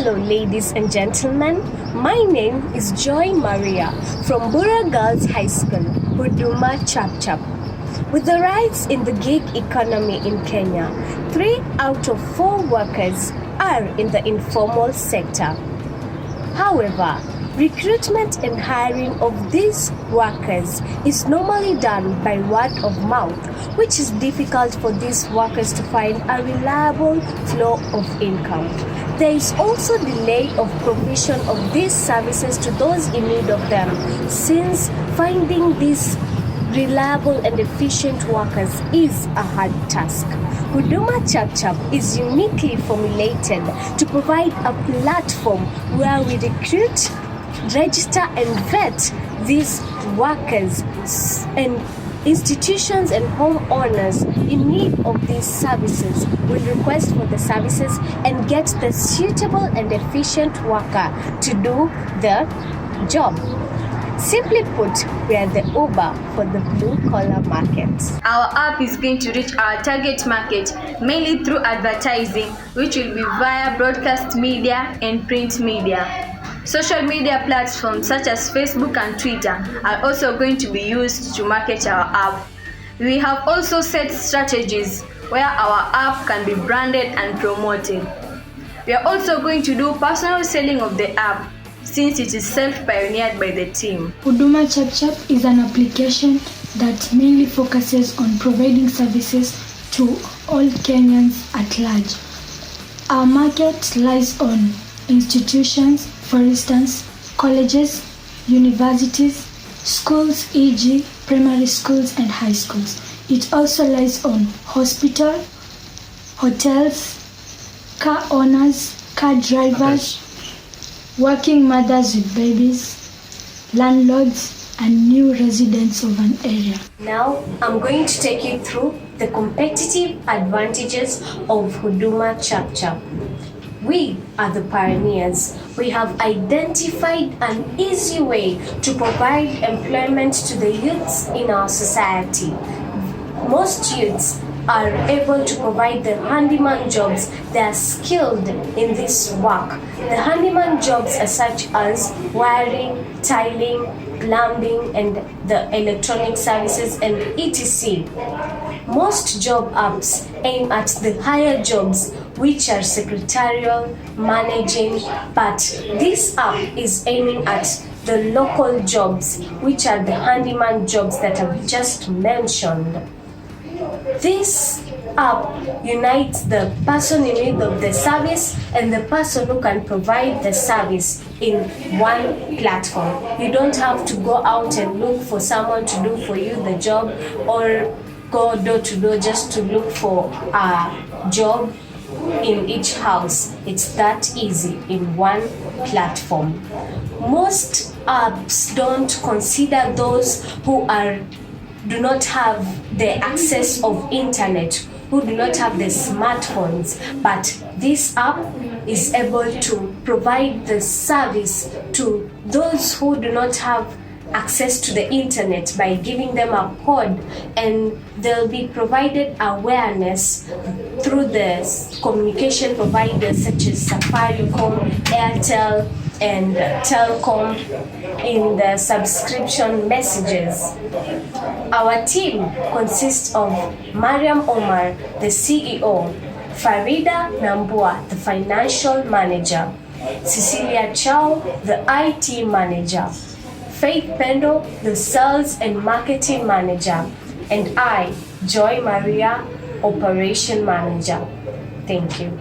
Hello ladies and gentlemen, my name is Joy Maria from Bura Girls High School, Huduma ChapChap. With the rise in the gig economy in Kenya, 3 out of 4 workers are in the informal sector. However, recruitment and hiring of these workers is normally done by word of mouth, which is difficult for these workers to find a reliable flow of income. There is also delay of provision of these services to those in need of them, since finding these reliable and efficient workers is a hard task. Huduma ChapChap is uniquely formulated to provide a platform where we recruit, register and vet these workers and institutions and homeowners in need of these services will request for the services and get the suitable and efficient worker to do the job. Simply put, we are the Uber for the blue-collar market. Our app is going to reach our target market mainly through advertising, which will be via broadcast media and print media. Social media platforms such as Facebook and Twitter are also going to be used to market our app. We have also set strategies where our app can be branded and promoted. We are also going to do personal selling of the app, since it is self-pioneered by the team. Huduma ChapChap is an application that mainly focuses on providing services to all Kenyans at large. Our market lies on institutions, for instance, colleges, universities, schools, e.g. primary schools and high schools. It also lies on hospital, hotels, car owners, car drivers, working mothers with babies, landlords, and new residents of an area. Now, I'm going to take you through the competitive advantages of Huduma ChapChap. We are the pioneers. We have identified an easy way to provide employment to the youths in our society. Most youths are able to provide the handyman jobs. They are skilled in this work. The handyman jobs are such as wiring, tiling, plumbing, and the electronic services and etc. Most job apps aim at the higher jobs, which are secretarial, managing, but this app is aiming at the local jobs, which are the handyman jobs that I've just mentioned. This app unites the person in need of the service and the person who can provide the service in one platform. You don't have to go out and look for someone to do for you the job, or go door to door just to look for a job in each house. It's that easy in one platform. Most apps don't consider those who do not have the access of internet, who do not have the smartphones, but this app is able to provide the service to those who do not have access to the internet by giving them a code, and they'll be provided awareness through the communication providers such as Safaricom, Airtel, and Telcom in the subscription messages. Our team consists of Mariam Omar, the CEO, Farida Nambua, the financial manager, Cecilia Chow, the IT manager, Faith Pendo, the sales and marketing manager, and I, Joy Maria, operation manager. Thank you.